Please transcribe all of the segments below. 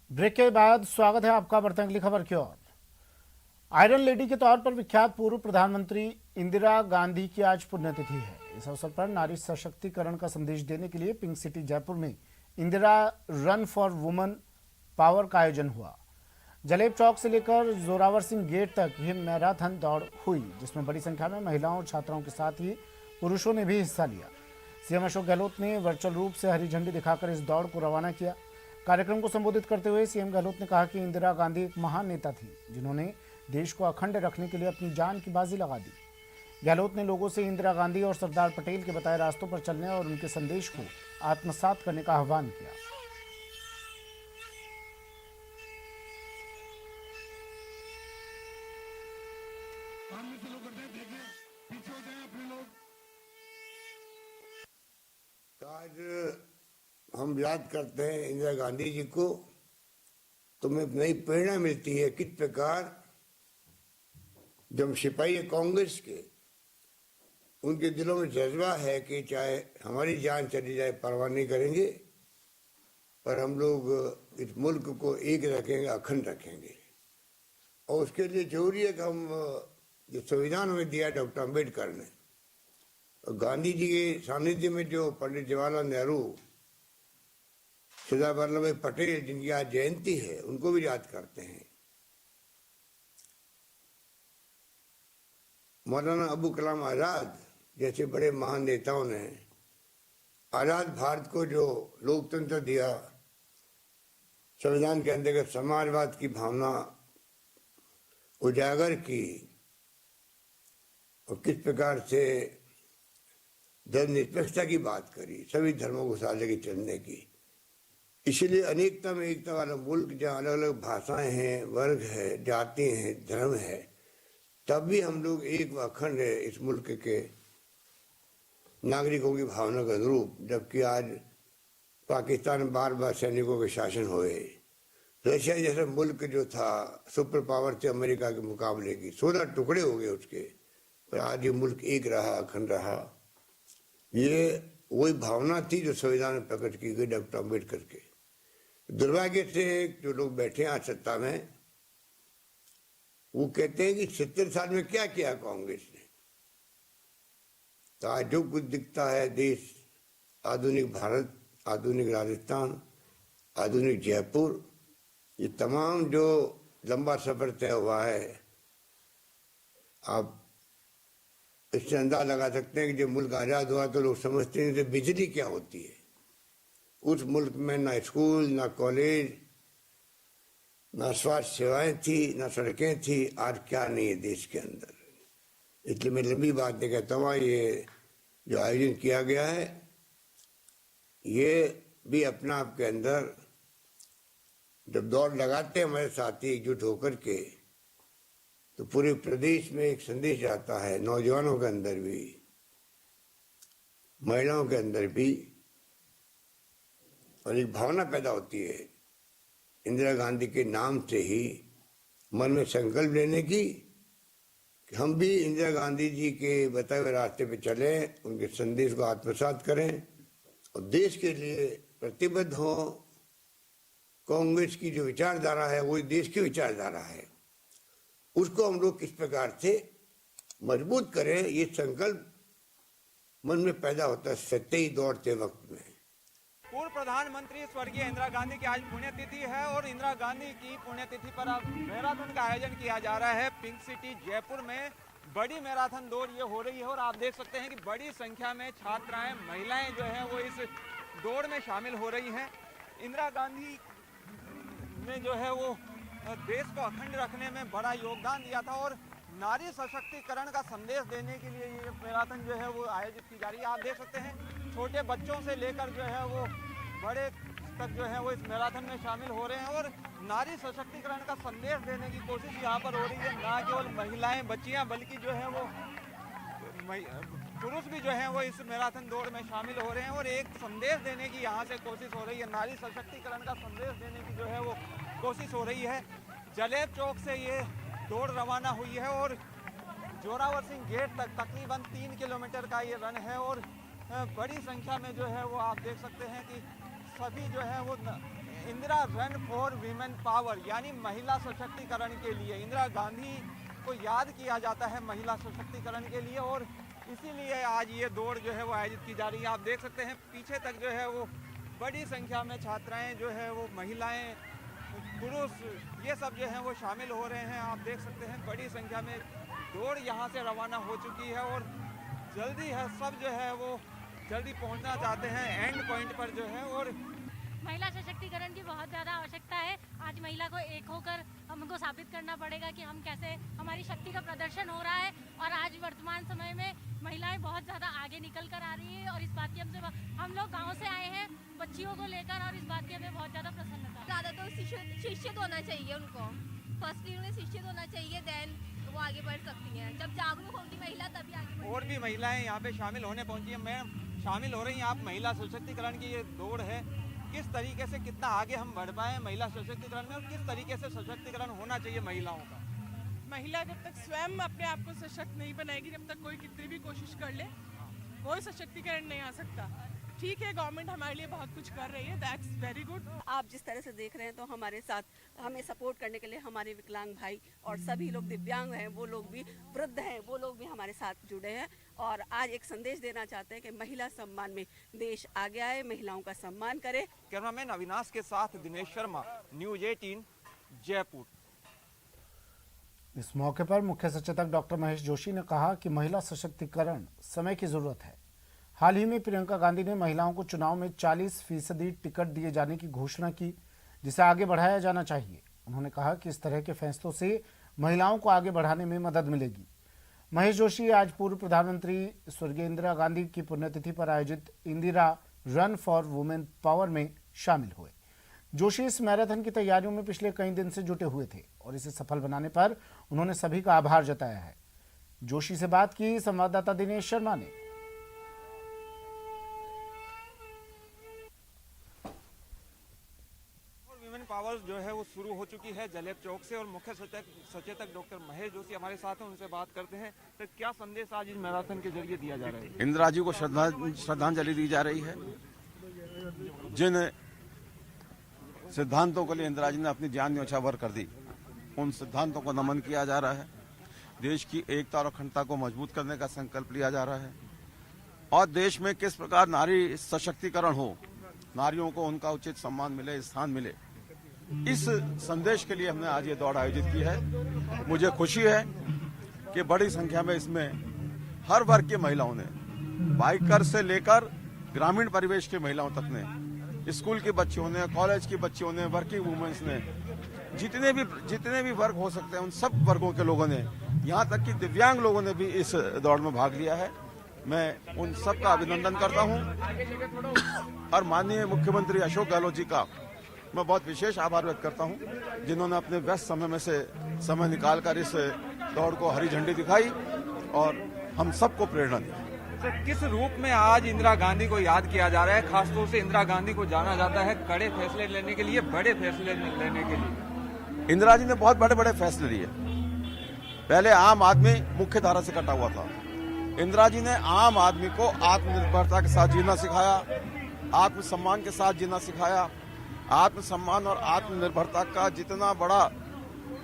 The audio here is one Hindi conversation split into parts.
ब्रेक के बाद स्वागत है आपका। बढ़ते हैं अगली खबर की ओर। आयरन लेडी के तौर पर विख्यात पूर्व प्रधानमंत्री इंदिरा गांधी की आज पुण्यतिथि है। इस अवसर पर नारी सशक्तिकरण का संदेश देने के लिए पिंक सिटी जयपुर में Indira run for women power का आयोजन हुआ। जलेब चौक से लेकर जोरावर सिंह गेट तक यह मैराथन दौड़ हुई, जिसमें बड़ी संख्या में महिलाओं और छात्राओं के साथ ही पुरुषों ने भी हिस्सा लिया। सीएम अशोक गहलोत ने वर्चुअल रूप से हरी झंडी दिखाकर इस दौड़ को रवाना किया। कार्यक्रम को संबोधित करते हुए सीएम गहलोत ने कहा कि इंदिरा गांधी एक महान नेता थी, जिन्होंने देश को अखंड रखने के लिए अपनी जान की बाजी लगा दी। गहलोत ने लोगों से इंदिरा गांधी और सरदार पटेल के बताए रास्तों पर चलने और उनके संदेश को आत्मसात करने का आह्वान किया। आज हम याद करते हैं इंदिरा गांधी जी को, तो हमें नई प्रेरणा मिलती है किस प्रकार जब सिपाही कांग्रेस के उनके दिलों में जज्बा है कि चाहे हमारी जान चली जाए परवाह नहीं करेंगे, पर हम लोग इस मुल्क को एक रखेंगे, अखंड रखेंगे। और उसके लिए जरूरी है कि हम जो संविधान हमें दिया डॉक्टर अम्बेडकर ने, गांधी जी के सानिध्य में जो पंडित जवाहरलाल नेहरू, सरदार वल्लभ भाई पटेल जिनकी आज जयंती है, उनको भी याद करते हैं। मौलाना अबुल कलाम आजाद जैसे बड़े महान नेताओं ने आजाद भारत को जो लोकतंत्र दिया, संविधान के अंतर्गत समाजवाद की भावना उजागर की और किस प्रकार से धर्मनिरपेक्षता की बात करी, सभी धर्मों को साथ लेकर चलने की। इसलिए अनेकता में एकता वाला मुल्क, जहाँ अलग अलग भाषाएं हैं, वर्ग है, जाति हैं, धर्म है, तब भी हम लोग एक व अखंड है इस मुल्क के नागरिकों की भावना के अनुरूप। जबकि आज पाकिस्तान में बार बार सैनिकों के शासन हुए, रशिया जैसा मुल्क जो था सुपर पावर थे अमेरिका के मुकाबले की, 16 टुकड़े हो गए उसके, पर आज ये मुल्क एक रहा, अखंड रहा। ये वही भावना थी जो संविधान में प्रकट की गई डॉक्टर अम्बेडकर के। दुर्भाग्य से जो लोग बैठे हैं आज सत्ता में, वो कहते हैं कि 70 साल में क्या किया कांग्रेस ने। तो आज जो कुछ दिखता है देश, आधुनिक भारत, आधुनिक राजस्थान, आधुनिक जयपुर, ये तमाम जो लंबा सफर तय हुआ है, आप इससे अंदाजा लगा सकते हैं कि जब मुल्क आज़ाद हुआ तो लोग समझते हैं कि बिजली क्या होती है। उस मुल्क में ना स्कूल, ना कॉलेज, ना स्वास्थ्य सेवाएं थी, ना सड़कें थी। आज क्या नहीं है देश के अंदर। इसलिए मैं लंबी बात नहीं कहता हूँ, ये जो आयोजन किया गया है, ये भी अपना आप के अंदर जब दौड़ लगाते हैं हमारे साथी एकजुट होकर के, तो पूरे प्रदेश में एक संदेश आता है, नौजवानों के अंदर भी, महिलाओं के अंदर भी, और एक भावना पैदा होती है इंदिरा गांधी के नाम से ही मन में संकल्प लेने की कि हम भी इंदिरा गांधी जी के बताए हुए रास्ते पे चलें, उनके संदेश को आत्मसात करें और देश के लिए प्रतिबद्ध हों। कांग्रेस की जो विचारधारा है वही देश की विचारधारा है, उसको हम लोग किस प्रकार से मजबूत करें, ये संकल्प मन में पैदा होता है सत्य दौड़ते वक्त में। पूर्व प्रधानमंत्री स्वर्गीय इंदिरा गांधी की आज पुण्यतिथि है और इंदिरा गांधी की पुण्यतिथि पर अब मैराथन का आयोजन किया जा रहा है। पिंक सिटी जयपुर में बड़ी मैराथन दौड़ ये हो रही है और आप देख सकते हैं कि बड़ी संख्या में छात्राएं, महिलाएं जो है वो इस दौड़ में शामिल हो रही हैं। इंदिरा गांधी ने जो है वो देश को अखंड रखने में बड़ा योगदान दिया था और नारी सशक्तिकरण का संदेश देने के लिए ये मैराथन जो है वो आयोजित की जा रही है। आप देख सकते हैं छोटे बच्चों से लेकर जो है वो बड़े तक जो है वो इस मैराथन में शामिल हो रहे हैं और नारी सशक्तिकरण का संदेश देने की कोशिश यहाँ पर हो रही है। ना केवल महिलाएं, बच्चियाँ, बल्कि जो है वो पुरुष भी जो है वो इस मैराथन दौड़ में शामिल हो रहे हैं और एक संदेश देने की यहाँ से कोशिश हो रही है, नारी सशक्तिकरण का संदेश देने की जो है वो कोशिश हो रही है। जलेब चौक से ये दौड़ रवाना हुई है और जोरावर सिंह गेट तक तकरीबन 3 किलोमीटर का ये रन है और बड़ी संख्या में जो है वो आप देख सकते हैं कि सभी जो है वो Indira run for women power यानी महिला सशक्तिकरण के लिए इंदिरा गांधी को याद किया जाता है महिला सशक्तिकरण के लिए, और इसीलिए आज ये दौड़ जो है वो आयोजित की जा रही है। आप देख सकते हैं पीछे तक जो है वो बड़ी संख्या में छात्राएं जो है वो महिलाएं, पुरुष, ये सब जो हैं वो शामिल हो रहे हैं। आप देख सकते हैं बड़ी संख्या में दौड़ यहाँ से रवाना हो चुकी है और जल्दी है, सब जो है वो जल्दी पहुँचना चाहते हैं एंड पॉइंट पर जो है। और महिला सशक्तिकरण की बहुत ज़्यादा आवश्यकता है। आज महिला को एक होकर हमको साबित करना पड़ेगा कि हम कैसे, हमारी शक्ति का प्रदर्शन हो रहा है और आज वर्तमान समय में महिलाएं बहुत ज़्यादा आगे निकल कर आ रही है और इस बात की हम लोग गांव से आए हैं बच्चियों को लेकर और इस बात की हमें बहुत ज़्यादा प्रसन्नता है। ज़्यादा तो शिक्षित होना चाहिए उनको, फर्स्टली उन्हें शिक्षित होना चाहिए, देन वो आगे बढ़ सकती हैं। जब जागरूक होगी महिला तभी आगे बढ़। और भी महिलाएं यहाँ पे शामिल होने पहुंची हैं। मैम शामिल हो रही हैं आप। महिला सशक्तिकरण की ये दौड़ है, किस तरीके से कितना आगे हम बढ़ पाए महिला सशक्तिकरण में और किस तरीके से सशक्तिकरण होना चाहिए महिलाओं का। महिला जब तक स्वयं अपने आप को सशक्त नहीं बनाएगी, जब तक कोई कितनी भी कोशिश कर ले, वो सशक्तिकरण नहीं आ सकता। ठीक है, गवर्नमेंट हमारे लिए बहुत कुछ कर रही है, दैट्स वेरी गुड। आप जिस तरह से देख रहे हैं तो हमारे साथ हमें सपोर्ट करने के लिए हमारे विकलांग भाई और सभी लोग दिव्यांग हैं, वो लोग भी, वृद्ध हैं, वो लोग भी हमारे साथ जुड़े हैं और आज एक संदेश देना चाहते हैं कि महिला सम्मान में देश आगे आए, महिलाओं का सम्मान करे। कैमरामैन अविनाश के साथ दिनेश शर्मा, न्यूज 18 जयपुर। इस मौके पर मुख्य सचेतक डॉक्टर महेश जोशी ने कहा कि महिला सशक्तिकरण समय की जरूरत है। हाल ही में प्रियंका गांधी ने महिलाओं को चुनाव में 40% टिकट दिए जाने की घोषणा की, जिसे आगे बढ़ाया जाना चाहिए। उन्होंने कहा कि इस तरह के फैसलों से महिलाओं को आगे बढ़ाने में मदद मिलेगी। महेश जोशी आज पूर्व प्रधानमंत्री स्वर्गीय इंदिरा गांधी की पुण्यतिथि पर आयोजित Indira run for women power में शामिल हुए। जोशी इस मैराथन की तैयारियों में पिछले कई दिन से जुटे हुए थे और इसे सफल बनाने पर उन्होंने सभी का आभार जताया है। जोशी से बात की संवाददाता दिनेश शर्मा ने। वुमेन पावर जो है वो शुरू हो चुकी है जलेब चौक से और मुख्य सचेतक डॉक्टर महेश जोशी हमारे साथ हैं, उनसे बात करते हैं। तो क्या संदेश आज इस मैराथन के जरिए दिया जा रहा है? इंदिरा जी को श्रद्धांजलि दी जा रही है। जिन सिद्धांतों के लिए इंदिरा जी ने अपनी जान न्यौछावर कर दी, उन सिद्धांतों को नमन किया जा रहा है। देश की एकता और अखंडता को मजबूत करने का संकल्प लिया जा रहा है और देश में किस प्रकार नारी सशक्तिकरण हो, नारियों को उनका उचित सम्मान मिले, स्थान मिले, इस संदेश के लिए हमने आज ये दौड़ आयोजित की है। मुझे खुशी है कि बड़ी संख्या में इसमें हर वर्ग की महिलाओं ने, बाइकर से लेकर ग्रामीण परिवेश की महिलाओं तक ने, स्कूल की बच्चियों ने, कॉलेज की बच्चियों ने, वर्किंग वुमेन्स ने, जितने भी वर्ग हो सकते हैं उन सब वर्गों के लोगों ने, यहाँ तक कि दिव्यांग लोगों ने भी इस दौड़ में भाग लिया है। मैं उन सब का अभिनंदन करता हूँ और माननीय मुख्यमंत्री अशोक गहलोत जी का मैं बहुत विशेष आभार व्यक्त करता हूँ, जिन्होंने अपने व्यस्त समय में से समय निकालकर इस दौड़ को हरी झंडी दिखाई और हम सबको प्रेरणा दी। सर, किस रूप में आज इंदिरा गांधी को याद किया जा रहा है? खासतौर से इंदिरा गांधी को जाना जाता है कड़े फैसले लेने के लिए, बड़े फैसले लेने के लिए। इंदिरा जी ने बहुत बड़े बड़े फैसले लिए। पहले आम आदमी मुख्य धारा से कटा हुआ था। इंदिरा जी ने आम आदमी को आत्मनिर्भरता के साथ जीना सिखाया, आत्मसम्मान के साथ जीना सिखाया। आत्मसम्मान और आत्मनिर्भरता का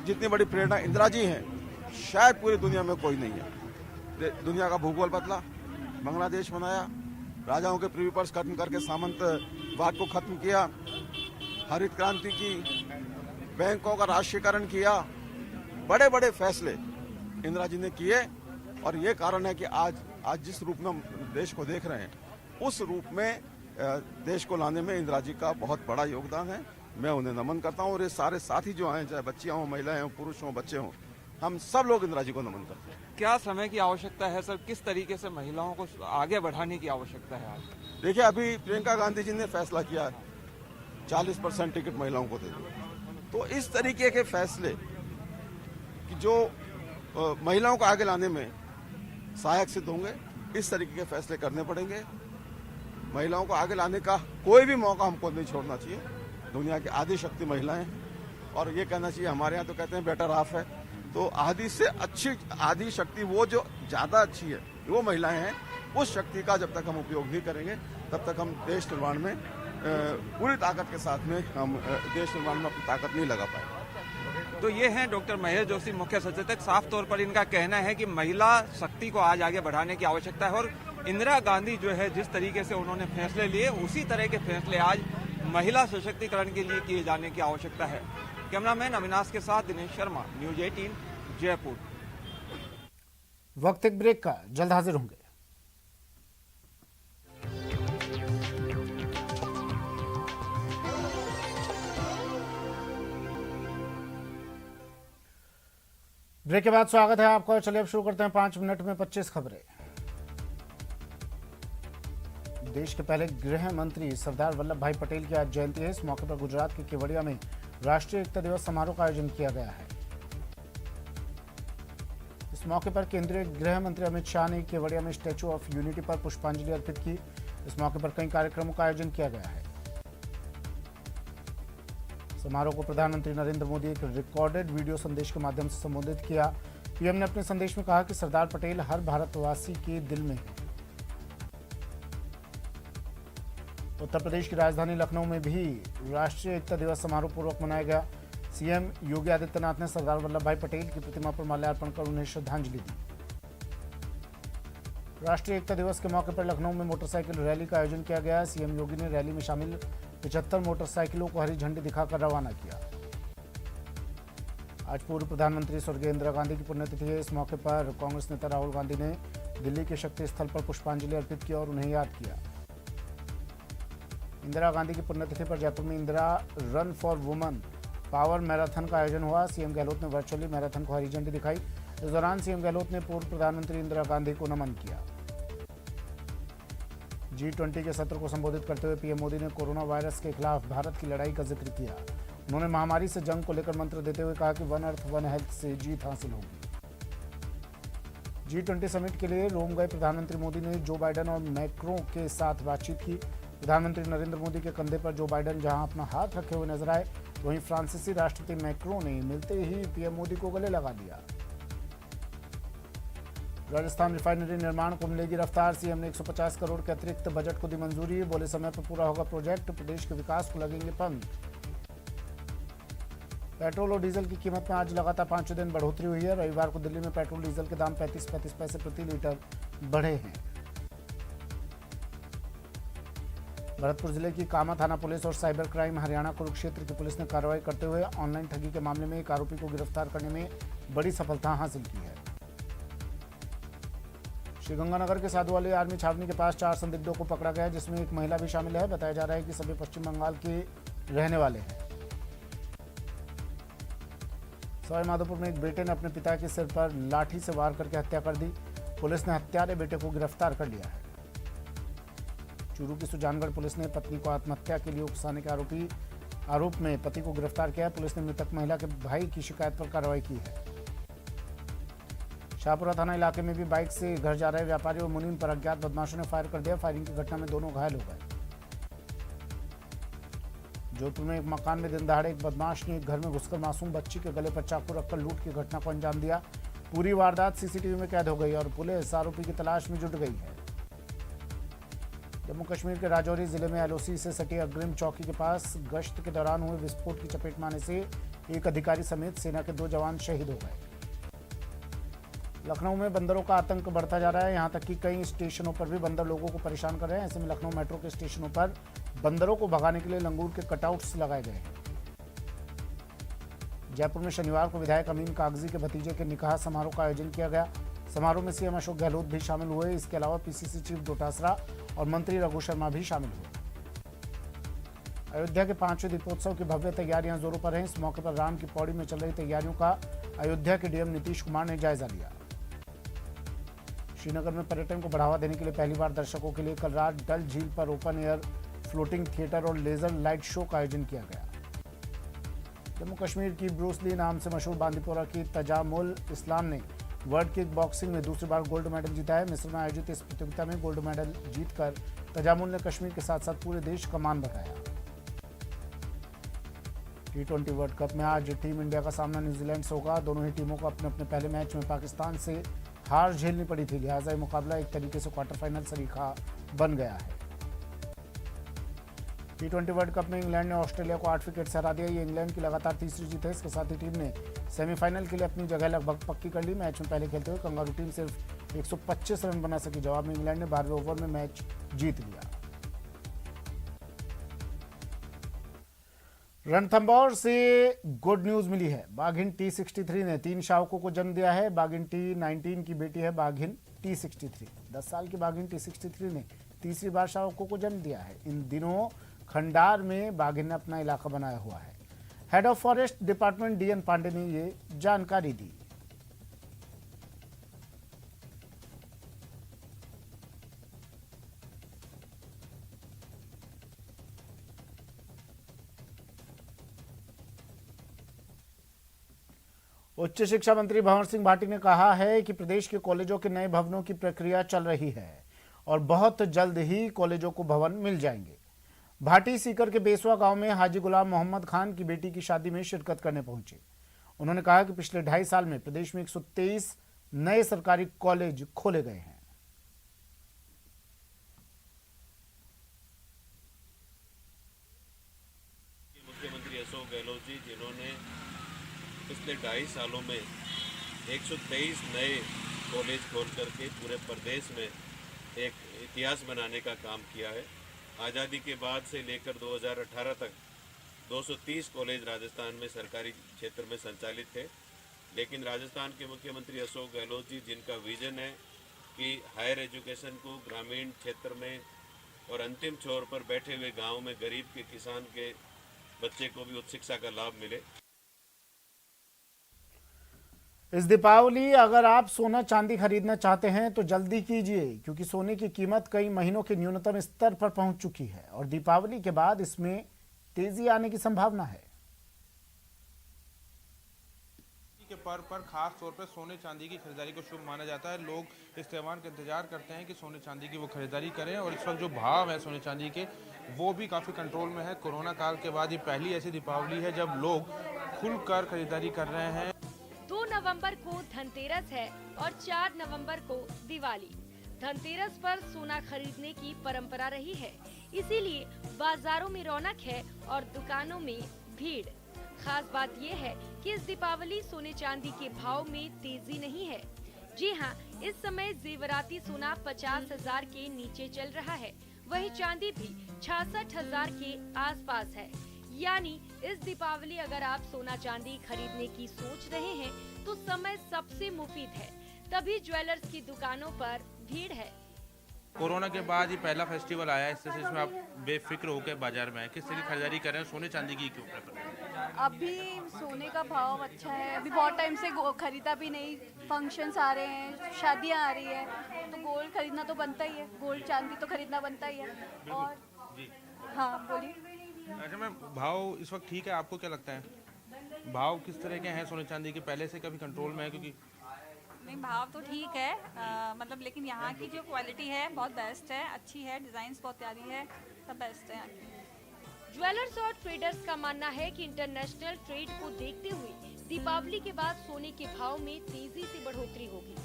जितनी बड़ी प्रेरणा इंदिरा जी हैं, शायद पूरी दुनिया में कोई नहीं है। दुनिया का भूगोल बदला, बांग्लादेश बनाया, राजाओं के प्रिवी पर्स खत्म करके सामंतवाद को खत्म किया, हरित क्रांति की, बैंकों का राष्ट्रीयकरण किया। बड़े बड़े फैसले इंदिरा जी ने किए और ये कारण है कि आज जिस रूप में हम देश को देख रहे हैं, उस रूप में देश को लाने में इंदिरा जी का बहुत बड़ा योगदान है। मैं उन्हें नमन करता हूँ और ये सारे साथी जो आए, चाहे बच्चियां हों, महिलाएं हों, पुरुष हों, बच्चे हों, हम सब लोग इंदिरा जी को नमन करते हैं। क्या समय की आवश्यकता है सर? किस तरीके से महिलाओं को आगे बढ़ाने की आवश्यकता है आज? देखिए, अभी प्रियंका गांधी जी ने फैसला किया 40% टिकट महिलाओं को दे दी। तो इस तरीके के फैसले कि जो महिलाओं को आगे लाने में सहायक सिद्ध होंगे, इस तरीके के फैसले करने पड़ेंगे। महिलाओं को आगे लाने का कोई भी मौका हमको नहीं छोड़ना चाहिए। दुनिया की आधी शक्ति महिलाएं हैं और ये कहना चाहिए, हमारे यहाँ तो कहते हैं बेटर हाफ है, तो आधी से अच्छी आधी शक्ति, वो जो ज्यादा अच्छी है वो महिलाएं हैं। उस शक्ति का जब तक हम उपयोग नहीं करेंगे, तब तक हम देश निर्माण में पूरी ताकत के साथ में हम देश निर्माण में अपनी ताकत नहीं लगा पाए। तो ये हैं डॉक्टर महेश जोशी, मुख्य सचेतक। साफ तौर पर इनका कहना है कि महिला शक्ति को आज आगे बढ़ाने की आवश्यकता है और इंदिरा गांधी जो है जिस तरीके से उन्होंने फैसले लिए उसी तरह के फैसले आज महिला सशक्तिकरण के लिए किए जाने की आवश्यकता है। कैमरामैन अविनाश के साथ दिनेश शर्मा, न्यूज 18 जयपुर। वक्त एक ब्रेक का, जल्द हाजिर होंगे। ब्रेक के बाद स्वागत है आपका। चलिए अब शुरू करते हैं 5 मिनट में 25 खबरें। देश के पहले गृह मंत्री सरदार वल्लभ भाई पटेल की आज जयंती है। इस मौके पर गुजरात के केवड़िया में राष्ट्रीय एकता दिवस समारोह का आयोजन किया गया है। इस मौके पर केंद्रीय गृह मंत्री अमित शाह ने केवड़िया में स्टैच्यू ऑफ यूनिटी पर पुष्पांजलि अर्पित की। इस मौके पर कई कार्यक्रमों का आयोजन किया गया है। समारोह को प्रधानमंत्री नरेंद्र मोदी एक रिकॉर्डेड वीडियो संदेश के माध्यम से संबोधित किया। पीएम ने अपने संदेश में कहा कि सरदार पटेल हर भारतवासी के दिल में है। उत्तर प्रदेश की राजधानी लखनऊ में भी राष्ट्रीय एकता दिवस समारोह पूर्वक मनाया गया। सीएम योगी आदित्यनाथ ने सरदार वल्लभ भाई पटेल की प्रतिमा पर माल्यार्पण कर उन्हें श्रद्धांजलि दी। राष्ट्रीय एकता दिवस के मौके पर लखनऊ में मोटरसाइकिल रैली का आयोजन किया गया। सीएम योगी ने रैली में शामिल 75 मोटरसाइकिलों को हरी झंडी दिखाकर रवाना किया। आज पूर्व प्रधानमंत्री स्वर्गीय इंदिरा गांधी की पुण्यतिथि है। इस मौके पर कांग्रेस नेता राहुल गांधी ने दिल्ली के शक्ति स्थल पर पुष्पांजलि अर्पित की और उन्हें याद किया। इंदिरा गांधी की पुण्यतिथि पर जयपुर में Indira run for women power marathon का आयोजन हुआ। सीएम गहलोत ने वर्चुअली मैराथन को हरी झंडी दिखाई। इस दौरान सीएम गहलोत ने पूर्व प्रधानमंत्री इंदिरा गांधी को नमन किया। G20 के सत्र को संबोधित करते हुए पीएम मोदी ने कोरोना वायरस के खिलाफ भारत की लड़ाई का जिक्र किया। उन्होंने महामारी से जंग को लेकर मंत्र देते हुए कहा कि वन अर्थ वन हेल्थ से जीत हासिल होगी। G20 समिट के लिए रोम गए प्रधानमंत्री मोदी ने जो बाइडेन और मैक्रों के साथ बातचीत की। प्रधानमंत्री नरेंद्र मोदी के कंधे पर जो बाइडेन जहां अपना हाथ रखे हुए नजर आए, वहीं फ्रांसीसी राष्ट्रपति मैक्रों ने मिलते ही पीएम मोदी को गले लगा दिया। राजस्थान रिफाइनरी निर्माण को मिलेगी रफ्तार। सीएम ने 150 करोड़ के अतिरिक्त बजट को दी मंजूरी। बोले समय पर पूरा होगा प्रोजेक्ट, प्रदेश के विकास को लगेंगे पंख। पेट्रोल और डीजल की कीमत में आज लगातार 5 दिन बढ़ोतरी हुई है। रविवार को दिल्ली में पेट्रोल डीजल के दाम 35 पैसे प्रति लीटर बढ़े हैं। भरतपुर जिले की कामा थाना पुलिस और साइबर क्राइम हरियाणा कुरुक्षेत्र की पुलिस ने कार्रवाई करते हुए ऑनलाइन ठगी के मामले में एक आरोपी को गिरफ्तार करने में बड़ी सफलता हासिल की है। श्रीगंगानगर के साधुवाली आर्मी छावनी के पास 4 संदिग्धों को पकड़ा गया, जिसमें एक महिला भी शामिल है। बताया जा रहा है कि सभी पश्चिम बंगाल के रहने वाले हैं। सवाई माधोपुर में एक बेटे ने अपने पिता के सिर पर लाठी से वार करके हत्या कर दी। पुलिस ने हत्यारे बेटे को गिरफ्तार कर लिया है। चूरू की सुजानगढ़ पुलिस ने पत्नी को आत्महत्या के लिए उकसाने के आरोप में पति को गिरफ्तार किया। पुलिस ने मृतक महिला के भाई की शिकायत पर कार्रवाई की है। शाहपुरा थाना इलाके में भी बाइक से घर जा रहे व्यापारी और मुनीम पर अज्ञात बदमाशों ने फायर कर दिया। फायरिंग की घटना में दोनों घायल हो गए। जोधपुर में एक मकान में दिन दहाड़े एक बदमाश ने एक घर में घुसकर मासूम बच्ची के गले पर चाकू रखकर लूट की घटना को अंजाम दिया। पूरी वारदात सीसीटीवी में कैद हो गई और पुलिस आरोपी की तलाश में जुट गई है। जम्मू कश्मीर के राजौरी जिले में एलओसी से सटी अग्रिम चौकी के पास गश्त के दौरान हुए विस्फोट की चपेट में आने से एक अधिकारी समेत सेना के 2 जवान शहीद हो गए। लखनऊ में बंदरों का आतंक बढ़ता जा रहा है। यहां तक कि कई स्टेशनों पर भी बंदर लोगों को परेशान कर रहे हैं। ऐसे में लखनऊ मेट्रो के स्टेशनों पर बंदरों को भगाने के लिए लंगूर के कटआउट्स लगाए गए हैं। जयपुर में शनिवार को विधायक अमीन कागजी के भतीजे के निकाह समारोह का आयोजन किया गया। समारोह में सीएम अशोक गहलोत भी शामिल हुए। इसके अलावा पीसीसी चीफ डोटासरा और मंत्री रघु शर्मा भी शामिल हुए। अयोध्या के 5वें दीपोत्सव की भव्य तैयारियां जोरों पर हैं। इस मौके पर राम की पौड़ी में चल रही तैयारियों का अयोध्या के डीएम नीतीश कुमार ने जायजा लिया। श्रीनगर में पर्यटन को बढ़ावा देने के लिए पहली बार दर्शकों के लिए कल रात डल झील पर ओपन एयर फ्लोटिंग थिएटर और लेजर लाइट शो का आयोजन किया गया। जम्मू कश्मीर की ब्रूस ली नाम से मशहूर बांदीपोरा की तजामुल इस्लाम ने वर्ल्ड किक बॉक्सिंग में दूसरी बार गोल्ड मेडल जीता है। मिस्र में आयोजित इस प्रतियोगिता में गोल्ड मेडल जीतकर तजामुल ने कश्मीर के साथ साथ पूरे देश का मान बढ़ाया। T20 वर्ल्ड कप में आज टीम इंडिया का सामना न्यूजीलैंड से होगा। दोनों ही टीमों को अपने अपने पहले मैच में पाकिस्तान से हार झेलनी पड़ी थी, लिहाजा ये मुकाबला एक तरीके से क्वार्टर फाइनल सरीखा बन गया है। T20 वर्ल्ड कप में इंग्लैंड ने ऑस्ट्रेलिया को 8 विकेट से हरा दिया। ये इंग्लैंड की लगातार तीसरी जीत है। इसके साथ ही टीम ने सेमीफाइनल के लिए अपनी जगह लगभग पक्की कर ली। मैच में पहले खेलते हुए कंगारू टीम सिर्फ 125 रन बना सकी। जवाब में इंग्लैंड ने 12वें ओवर में मैच जीत लिया। रणथंभौर से गुड न्यूज मिली है। बाघिन T63 ने 3 शावकों को जन्म दिया है। बाघिन T19 की बेटी है बाघिन T63। 10 साल की बाघिन T63 ने तीसरी बार शावकों को जन्म दिया है। इन दिनों खंडार में बाघिन ने अपना इलाका बनाया हुआ है। Head of forest department DN Pandey ने ये जानकारी दी। उच्च शिक्षा मंत्री भंवर सिंह भाटी ने कहा है कि प्रदेश के कॉलेजों के नए भवनों की प्रक्रिया चल रही है और बहुत जल्द ही कॉलेजों को भवन मिल जाएंगे। भाटी सीकर के बेसवा गांव में हाजी गुलाम मोहम्मद खान की बेटी की शादी में शिरकत करने पहुंचे। उन्होंने कहा कि पिछले 2.5 साल में प्रदेश में 123 नए सरकारी कॉलेज खोले गए हैं। मुख्यमंत्री अशोक गहलोत जी जिन्होंने पिछले 2.5 सालों में 123 नए कॉलेज खोल करके पूरे प्रदेश में एक इतिहास बनाने का काम किया है। आज़ादी के बाद से लेकर 2018 तक 230 कॉलेज राजस्थान में सरकारी क्षेत्र में संचालित थे, लेकिन राजस्थान के मुख्यमंत्री अशोक गहलोत जी जिनका विजन है कि हायर एजुकेशन को ग्रामीण क्षेत्र में और अंतिम छोर पर बैठे हुए गांव में गरीब के किसान के बच्चे को भी उच्च शिक्षा का लाभ मिले। इस दीपावली अगर आप सोना चांदी खरीदना चाहते हैं तो जल्दी कीजिए, क्योंकि सोने की कीमत कई महीनों के न्यूनतम स्तर पर पहुंच चुकी है और दीपावली के बाद इसमें तेजी आने की संभावना है। के पर्व पर खास तौर पर सोने चांदी की खरीदारी को शुभ माना जाता है। लोग इस त्यौहार का इंतजार करते हैं कि सोने चांदी की वो खरीदारी करें और इस वक्त जो भाव है सोने चांदी के वो भी काफ़ी कंट्रोल में है। कोरोना काल के बाद ये पहली ऐसी दीपावली है जब लोग खुलकर खरीदारी कर रहे हैं। 2 नवंबर को धनतेरस है और 4 नवंबर को दिवाली। धनतेरस पर सोना खरीदने की परंपरा रही है, इसीलिए बाजारों में रौनक है और दुकानों में भीड़। खास बात यह है कि इस दीपावली सोने चांदी के भाव में तेजी नहीं है। जी हां, इस समय जेवराती सोना 50,000 के नीचे चल रहा है, वहीं चांदी भी 66,000 के आसपास है। यानी इस दीपावली अगर आप सोना चांदी खरीदने की सोच रहे हैं तो समय सबसे मुफीद है, तभी ज्वेलर्स की दुकानों पर भीड़ है। कोरोना के बाद ये पहला फेस्टिवल आया है, इसमें आप बेफिक्र होकर बाजार में किस तरह की खरीदारी कर रहे हैं? सोने चांदी की क्यों प्रेफर? अभी सोने का भाव अच्छा है, अभी बहुत टाइम से खरीदा भी नहीं, फंक्शंस आ रहे हैं, शादियां आ रही है, तो गोल्ड खरीदना तो बनता ही है, गोल्ड चांदी तो खरीदना बनता ही है। और जी हाँ बोलिए। अच्छा मैम, भाव इस वक्त ठीक है, आपको क्या लगता है भाव किस तरह के हैं सोने चांदी के? पहले से कभी कंट्रोल में है? क्योंकि नहीं, भाव तो ठीक है, मतलब लेकिन यहाँ की जो क्वालिटी है बहुत बेस्ट है, अच्छी है, डिजाइन बहुत प्यारी है, सब बेस्ट है यहाँ की। ज्वेलर्स और ट्रेडर्स का मानना है कि इंटरनेशनल ट्रेड को देखते हुए दीपावली के बाद सोने के भाव में तेजी से बढ़ोतरी होगी।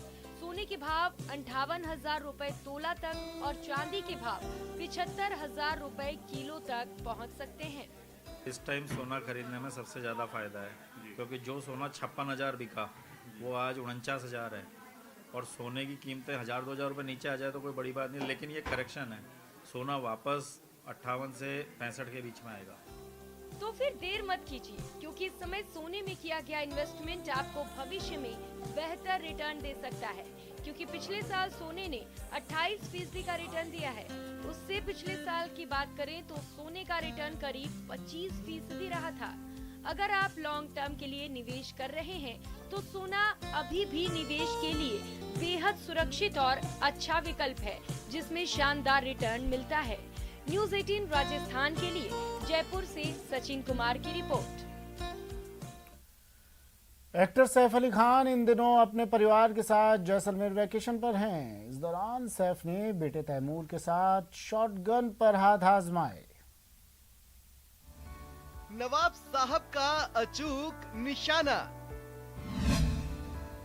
सोने के भाव 58,000 रुपए तोला तक और चांदी के भाव 75,000 रुपए किलो तक पहुंच सकते हैं। इस टाइम सोना खरीदने में सबसे ज़्यादा फायदा है, क्योंकि जो सोना 56,000 बिका वो आज 49,000 है और सोने की कीमतें 1,000-2,000 रुपये नीचे आ जाए तो कोई बड़ी बात नहीं, लेकिन ये करेक्शन है। सोना वापस 58 से 65 के बीच में आएगा। तो फिर देर मत कीजिए, क्योंकि इस समय सोने में किया गया इन्वेस्टमेंट आपको भविष्य में बेहतर रिटर्न दे सकता है, क्योंकि पिछले साल सोने ने 28% का रिटर्न दिया है। उससे पिछले साल की बात करें तो सोने का रिटर्न करीब 25% रहा था। अगर आप लॉन्ग टर्म के लिए निवेश कर रहे हैं तो सोना अभी भी निवेश के लिए बेहद सुरक्षित और अच्छा विकल्प है, जिसमें शानदार रिटर्न मिलता है। न्यूज़ 18 राजस्थान के लिए जयपुर से सचिन कुमार की रिपोर्ट। एक्टर सैफ अली खान इन दिनों अपने परिवार के साथ जैसलमेर वैकेशन पर हैं। इस दौरान सैफ ने बेटे तैमूर के साथ शॉटगन पर हाथ आजमाए। नवाब साहब का अचूक निशाना।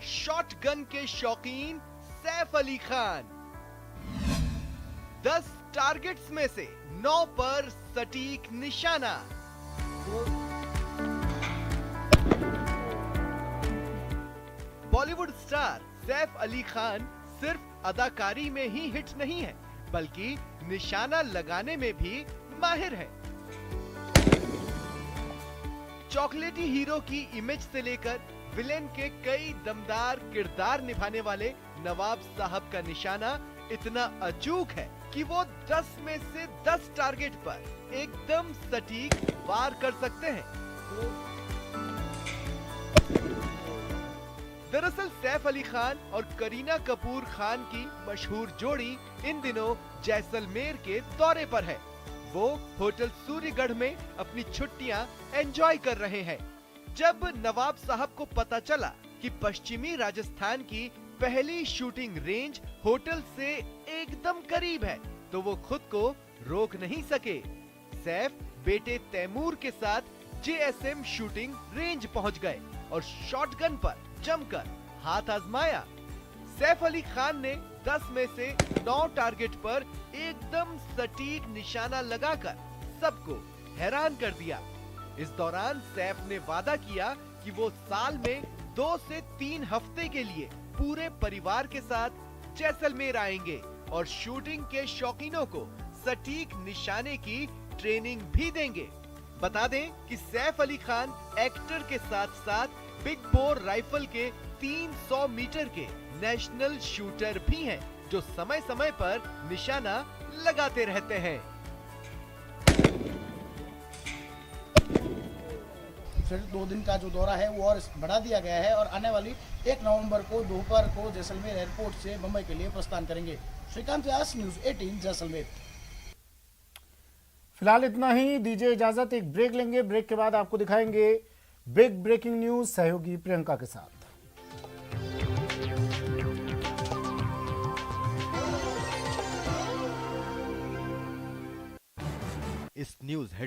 शॉटगन के शौकीन सैफ अली खान 10 टारगेट्स में से 9 पर सटीक निशाना। बॉलीवुड स्टार सैफ अली खान सिर्फ अदाकारी में ही हिट नहीं है, बल्कि निशाना लगाने में भी माहिर है। चॉकलेटी हीरो की इमेज से लेकर विलेन के कई दमदार किरदार निभाने वाले नवाब साहब का निशाना इतना अचूक है कि वो 10 में से 10 टारगेट पर एकदम सटीक वार कर सकते हैं। दरअसल सैफ अली खान और करीना कपूर खान की मशहूर जोड़ी इन दिनों जैसलमेर के दौरे पर है। वो होटल सूर्यगढ़ में अपनी छुट्टियां एंजॉय कर रहे हैं। जब नवाब साहब को पता चला कि पश्चिमी राजस्थान की पहली शूटिंग रेंज होटल से एकदम करीब है, तो वो खुद को रोक नहीं सके। सैफ बेटे तैमूर के साथ JSM शूटिंग रेंज पहुंच गए और शॉटगन पर जमकर हाथ आजमाया। सैफ अली खान ने 10 में से 9 टारगेट पर एकदम सटीक निशाना लगाकर सबको हैरान कर दिया। इस दौरान सैफ ने वादा किया कि वो साल में 2 से 3 हफ्ते के लिए पूरे परिवार के साथ जैसलमेर आएंगे और शूटिंग के शौकीनों को सटीक निशाने की ट्रेनिंग भी देंगे। बता दें कि सैफ अली खान एक्टर के साथ साथ बिग बोर राइफल के 300 मीटर के नेशनल शूटर भी हैं, जो समय समय पर निशाना लगाते रहते हैं। फिर 2 दिन का जो दौरा है वो और बढ़ा दिया गया है और आने वाली 1 नवंबर को दोपहर को जैसलमेर एयरपोर्ट से मुंबई के लिए प्रस्थान करेंगे। श्रीकांत व्यास, न्यूज़ 18 जैसलमेर। फिलहाल इतना ही, दीजिए इजाजत। एक ब्रेक लेंगे, ब्रेक के बाद आपको दिखाएंगे बिग ब्रेकिंग न्यूज सहयोगी प्रियंका के साथ। इस न्यूज हेड